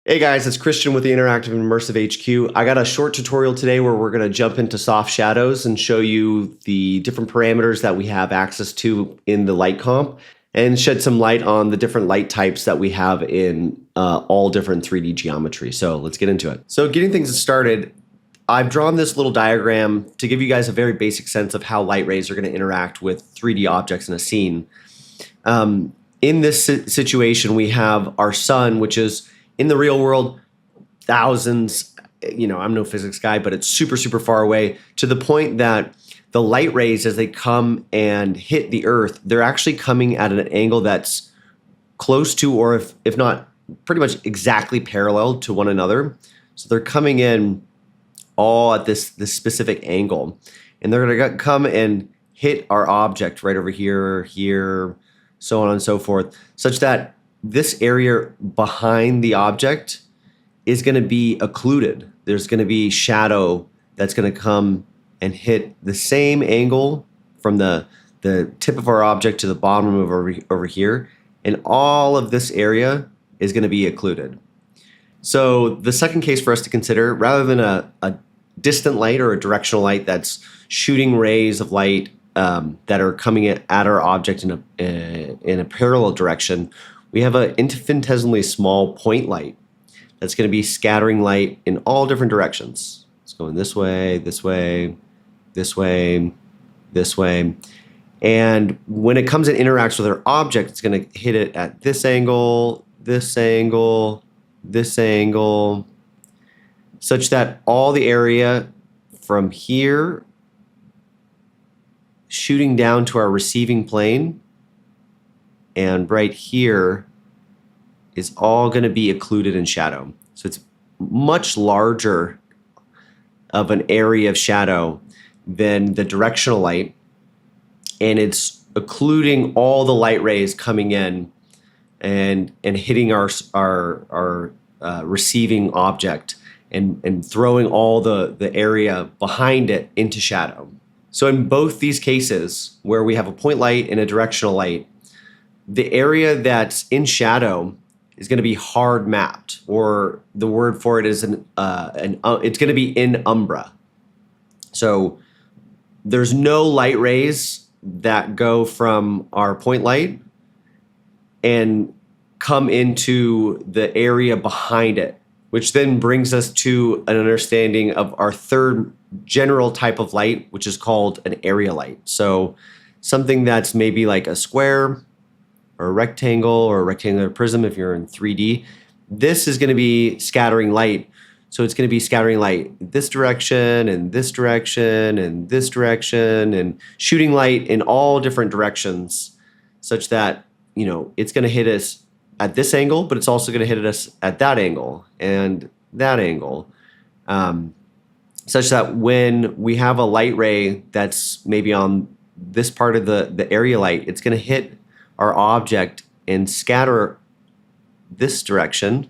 Hey guys, it's Christian with the Interactive and Immersive HQ. I got a short tutorial today where we're going to jump into soft shadows and show you the different parameters that we have access to in the light comp and shed some light on the different light types that we have in all different 3D geometry. So let's get into it. So getting things started, I've drawn this little diagram to give you guys a very basic sense of how light rays are going to interact with 3D objects in a scene. In this situation, we have our sun, which is in the real world, thousands, I'm no physics guy, but it's super, super far away to the point that the light rays, as they come and hit the earth, they're actually coming at an angle that's close to, or if not pretty much exactly parallel to one another. So they're coming in all at this specific angle, and they're gonna come and hit our object right over here, so on and so forth, such that this area behind the object is going to be occluded. There's going to be shadow that's going to come and hit the same angle from the tip of our object to the bottom of over here, and all of this area is going to be occluded. So the second case for us to consider, rather than a distant light or a directional light that's shooting rays of light that are coming at our object in a parallel direction, we have an infinitesimally small point light that's going to be scattering light in all different directions. It's going this way, this way, this way, this way. And when it comes and interacts with our object, it's going to hit it at this angle, this angle, this angle, such that all the area from here shooting down to our receiving plane and right here is all going to be occluded in shadow. So it's much larger of an area of shadow than the directional light, and it's occluding all the light rays coming in and hitting our receiving object and throwing all the area behind it into shadow. So in both these cases, where we have a point light and a directional light, the area that's in shadow is going to be hard mapped, or the word for it is it's going to be in Umbra. So there's no light rays that go from our point light and come into the area behind it, which then brings us to an understanding of our third general type of light, which is called an area light. So something that's maybe like a square or a rectangle or a rectangular prism if you're in 3D. This is going to be scattering light. So it's going to be scattering light this direction and this direction and this direction and shooting light in all different directions, such that, it's going to hit us at this angle, but it's also going to hit us at that angle and that angle, such that when we have a light ray that's maybe on this part of the area light, it's going to hit our object and scatter this direction.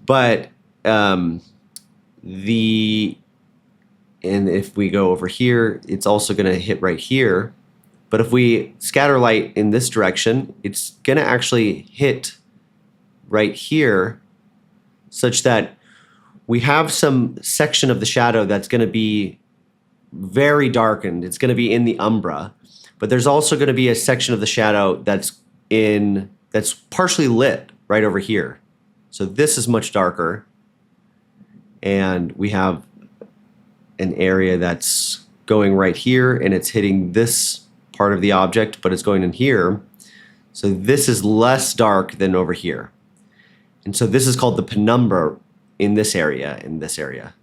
But and if we go over here, it's also going to hit right here. But if we scatter light in this direction, it's going to actually hit right here, such that we have some section of the shadow that's going to be very darkened. It's going to be in the umbra. But there's also going to be a section of the shadow that's partially lit right over here. So this is much darker. And we have an area that's going right here, and it's hitting this part of the object, but it's going in here. So this is less dark than over here. And so this is called the penumbra in this area,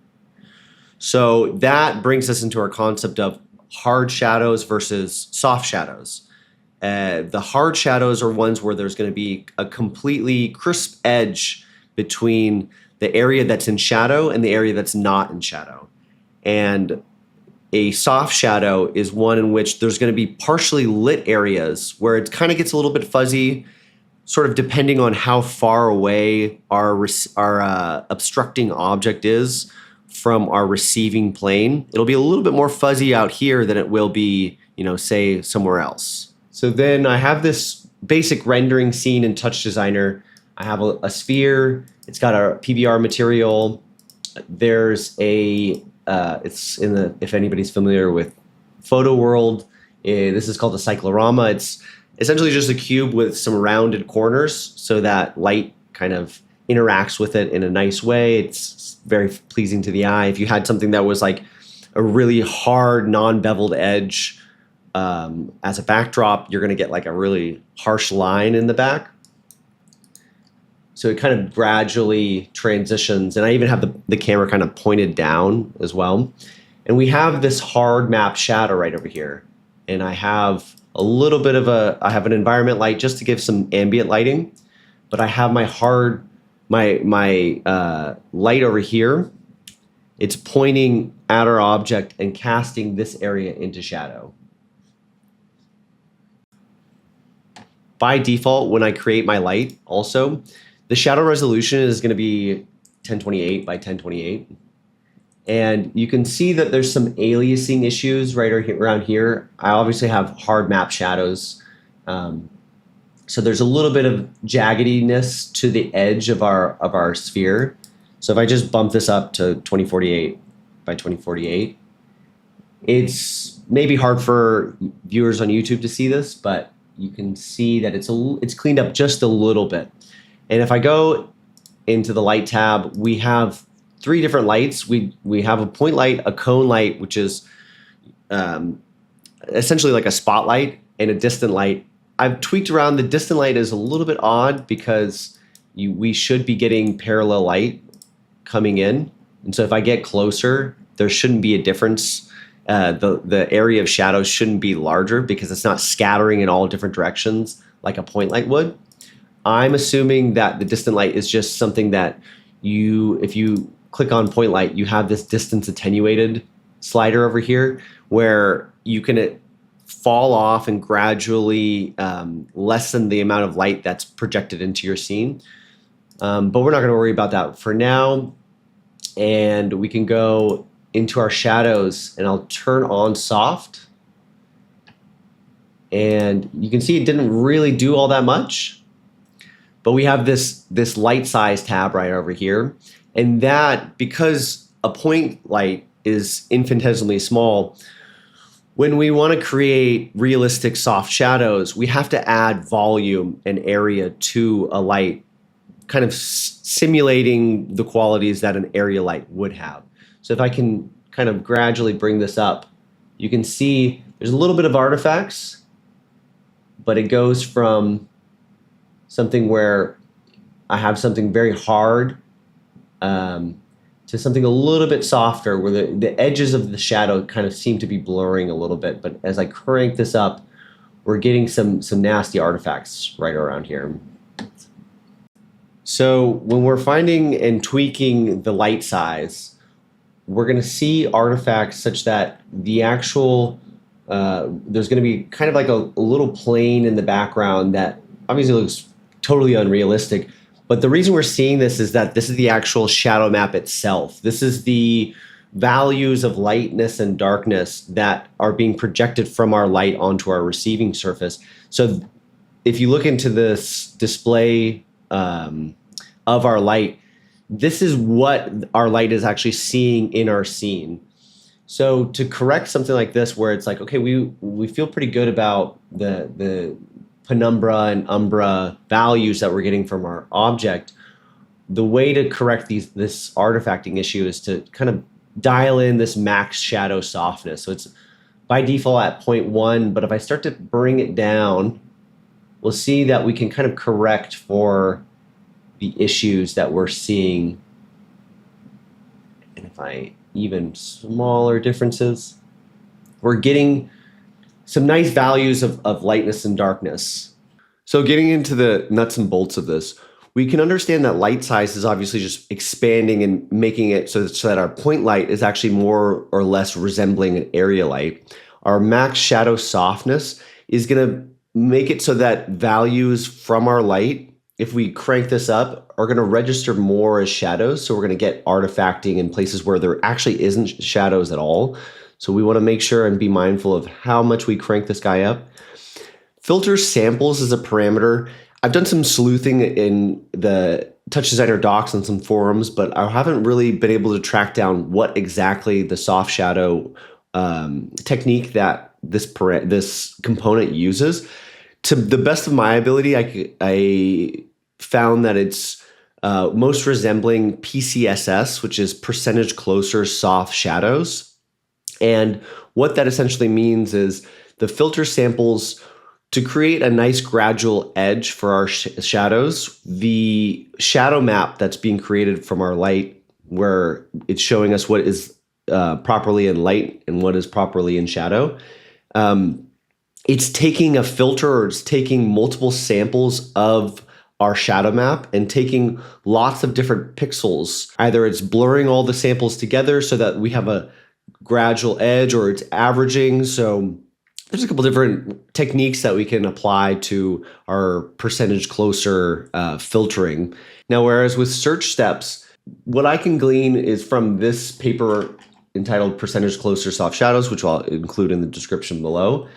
So that brings us into our concept of hard shadows versus soft shadows. The hard shadows are ones where there's going to be a completely crisp edge between the area that's in shadow and the area that's not in shadow. And a soft shadow is one in which there's going to be partially lit areas where it kind of gets a little bit fuzzy, sort of depending on how far away our obstructing object is from our receiving plane. It'll be a little bit more fuzzy out here than it will be, say somewhere else. So then I have this basic rendering scene in TouchDesigner. I have a sphere. It's got a PBR material. There's a, it's in the, if anybody's familiar with Photo World, this is called a cyclorama. It's essentially just a cube with some rounded corners so that light kind of interacts with it in a nice way. It's very pleasing to the eye. If you had something that was like a really hard, non-beveled edge as a backdrop, you're going to get like a really harsh line in the back. So it kind of gradually transitions. And I even have the camera kind of pointed down as well. And we have this hard map shadow right over here. And I have a little bit of I have an environment light just to give some ambient lighting. But I have my light over here. It's pointing at our object and casting this area into shadow. By default, when I create my light also, the shadow resolution is going to be 1028 by 1028. And you can see that there's some aliasing issues right around here. I obviously have hard map shadows. So there's a little bit of jaggediness to the edge of our sphere. So if I just bump this up to 2048 by 2048, it's maybe hard for viewers on YouTube to see this, but you can see that it's cleaned up just a little bit. And if I go into the light tab, we have 3 different lights. We have a point light, a cone light, which is essentially like a spotlight, and a distant light. I've tweaked around. The distant light is a little bit odd because we should be getting parallel light coming in. And so if I get closer, there shouldn't be a difference. The area of shadows shouldn't be larger because it's not scattering in all different directions like a point light would. I'm assuming that the distant light is just something that if you click on point light, you have this distance attenuated slider over here where you can fall off and gradually lessen the amount of light that's projected into your scene. But we're not going to worry about that for now. And we can go into our shadows and I'll turn on soft. And you can see it didn't really do all that much. But we have this light size tab right over here. And that, because a point light is infinitesimally small, when we want to create realistic soft shadows, we have to add volume and area to a light, kind of simulating the qualities that an area light would have. So if I can kind of gradually bring this up, you can see there's a little bit of artifacts, but it goes from something where I have something very hard to something a little bit softer where the edges of the shadow kind of seem to be blurring a little bit. But as I crank this up, we're getting some nasty artifacts right around here. So when we're finding and tweaking the light size, we're going to see artifacts such that the actual, there's going to be kind of like a little plane in the background that obviously looks totally unrealistic. But the reason we're seeing this is that this is the actual shadow map itself. This is the values of lightness and darkness that are being projected from our light onto our receiving surface. So if you look into this display of our light, this is what our light is actually seeing in our scene. So to correct something like this, where it's like, okay, we feel pretty good about the penumbra and umbra values that we're getting from our object, the way to correct this artifacting issue is to kind of dial in this max shadow softness. So it's by default at 0.1, but if I start to bring it down, we'll see that we can kind of correct for the issues that we're seeing. And if I even smaller differences, we're getting some nice values of lightness and darkness. So getting into the nuts and bolts of this, we can understand that light size is obviously just expanding and making it so that our point light is actually more or less resembling an area light. Our max shadow softness is going to make it so that values from our light, if we crank this up, are going to register more as shadows. So we're going to get artifacting in places where there actually isn't shadows at all. So we want to make sure and be mindful of how much we crank this guy up. Filter samples as a parameter. I've done some sleuthing in the TouchDesigner docs and some forums, but I haven't really been able to track down what exactly the soft shadow technique that this component uses. To the best of my ability, I found that it's most resembling PCSS, which is percentage closer soft shadows. And what that essentially means is the filter samples, to create a nice gradual edge for our shadows, the shadow map that's being created from our light, where it's showing us what is properly in light and what is properly in shadow. It's taking a filter, or it's taking multiple samples of our shadow map and taking lots of different pixels. Either it's blurring all the samples together so that we have a gradual edge, or it's averaging. So there's a couple different techniques that we can apply to our percentage closer filtering. Now, whereas with search steps, what I can glean is from this paper entitled Percentage Closer Soft Shadows, which I'll include in the description below.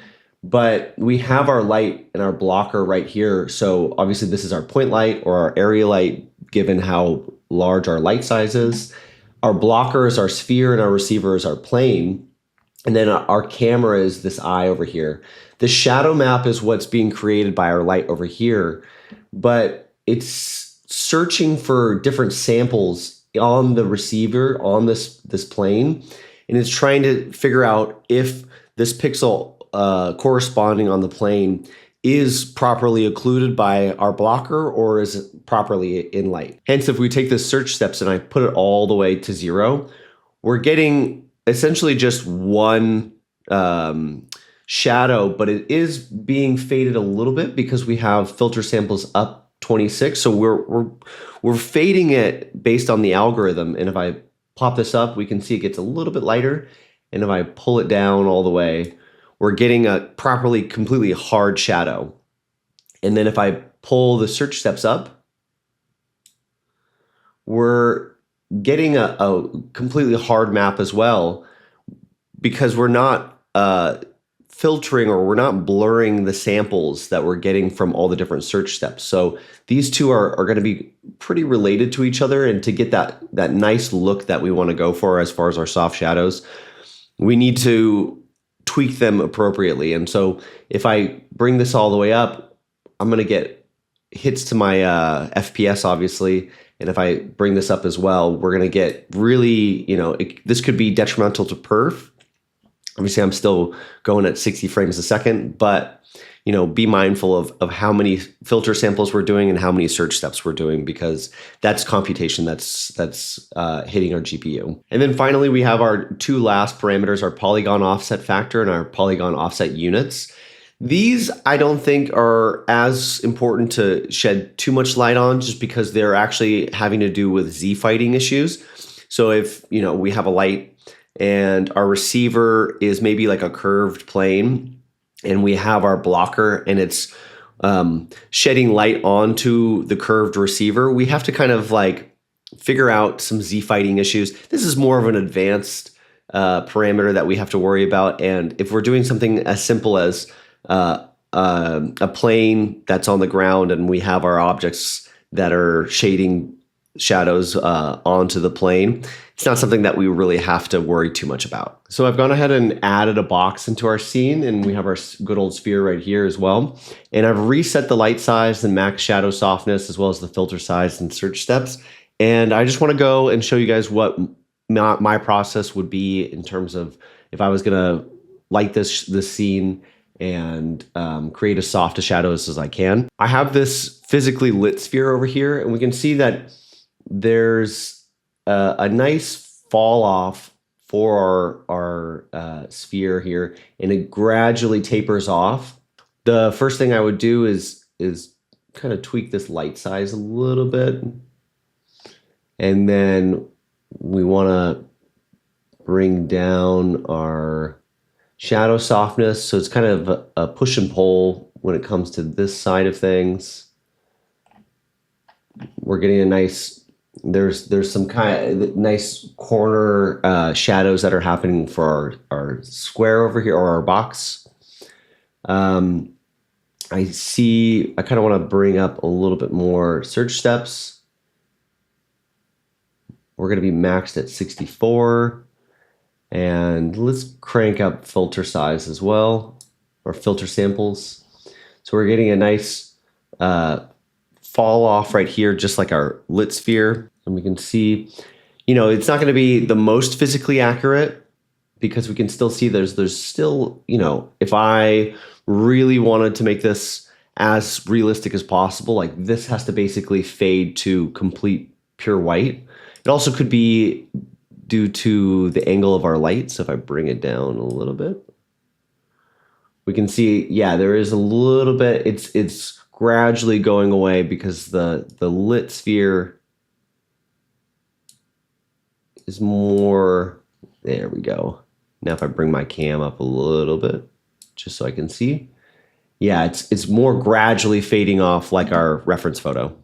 But we have our light and our blocker right here. So obviously this is our point light or our area light, given how large our light size is. Our blocker is our sphere and our receiver is our plane. And then our camera is this eye over here. The shadow map is what's being created by our light over here, but it's searching for different samples on the receiver, on this plane, and it's trying to figure out if this pixel corresponding on the plane is properly occluded by our blocker, or is it properly in light. Hence, if we take the search steps and I put it all the way to 0, we're getting essentially just one shadow, but it is being faded a little bit because we have filter samples up 26. So we're fading it based on the algorithm. And if I pop this up, we can see it gets a little bit lighter. And if I pull it down all the way, we're getting a properly, completely hard shadow. And then if I pull the search steps up, we're getting a completely hard map as well, because we're not filtering, or we're not blurring the samples that we're getting from all the different search steps. So these two are going to be pretty related to each other, and to get that nice look that we want to go for as far as our soft shadows, we need to tweak them appropriately. And so if I bring this all the way up, I'm going to get hits to my FPS, obviously. And if I bring this up as well, we're going to get really, this could be detrimental to perf. Obviously, I'm still going at 60 frames a second, but, be mindful of how many filter samples we're doing and how many search steps we're doing, because that's computation that's hitting our GPU. And then finally, we have our two last parameters, our polygon offset factor and our polygon offset units. These, I don't think, are as important to shed too much light on, just because they're actually having to do with Z fighting issues. So if, we have a light and our receiver is maybe like a curved plane, and we have our blocker and it's shedding light onto the curved receiver, we have to kind of like figure out some Z fighting issues. This is more of an advanced parameter that we have to worry about. And if we're doing something as simple as a plane that's on the ground and we have our objects that are shading shadows onto the plane, it's not something that we really have to worry too much about. So I've gone ahead and added a box into our scene, and we have our good old sphere right here as well. And I've reset the light size and max shadow softness, as well as the filter size and search steps. And I just want to go and show you guys what my process would be in terms of if I was going to light this scene and create as soft a shadows as I can. I have this physically lit sphere over here, and we can see that there's a nice fall off for our sphere here, and it gradually tapers off. The first thing I would do is kind of tweak this light size a little bit, and then we want to bring down our shadow softness, so it's kind of a push and pull when it comes to this side of things. We're getting a nice, there's some kind of nice corner shadows that are happening for our square over here, or our box. I I kind of want to bring up a little bit more search steps. We're going to be maxed at 64. And let's crank up filter size as well, or filter samples. So we're getting a nice fall off right here, just like our lit sphere. And we can see, it's not going to be the most physically accurate because we can still see there's still, if I really wanted to make this as realistic as possible, like this has to basically fade to complete pure white. It also could be due to the angle of our light. So if I bring it down a little bit, we can see, yeah, there is a little bit, it's gradually going away because the lit sphere is more, there we go. Now if I bring my cam up a little bit, just so I can see, yeah, it's more gradually fading off like our reference photo.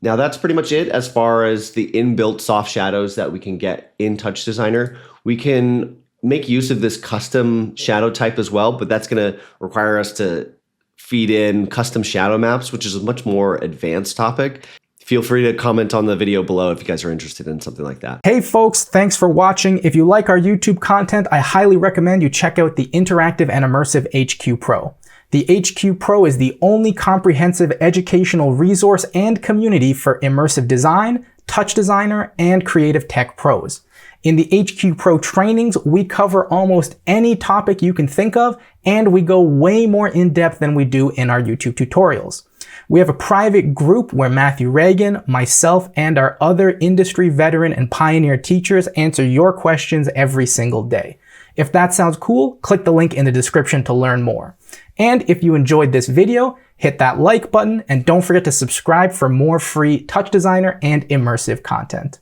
Now that's pretty much it as far as the inbuilt soft shadows that we can get in TouchDesigner. We can make use of this custom shadow type as well, but that's going to require us to feed in custom shadow maps, which is a much more advanced topic. Feel free to comment on the video below if you guys are interested in something like that. Hey folks, thanks for watching. If you like our YouTube content, I highly recommend you check out the Interactive and Immersive HQ Pro. The HQ Pro is the only comprehensive educational resource and community for immersive design, TouchDesigner, and creative tech pros. In the HQ Pro trainings, we cover almost any topic you can think of, and we go way more in depth than we do in our YouTube tutorials. We have a private group where Matthew Reagan, myself, and our other industry veteran and pioneer teachers answer your questions every single day. If that sounds cool, click the link in the description to learn more. And if you enjoyed this video, hit that like button and don't forget to subscribe for more free TouchDesigner and immersive content.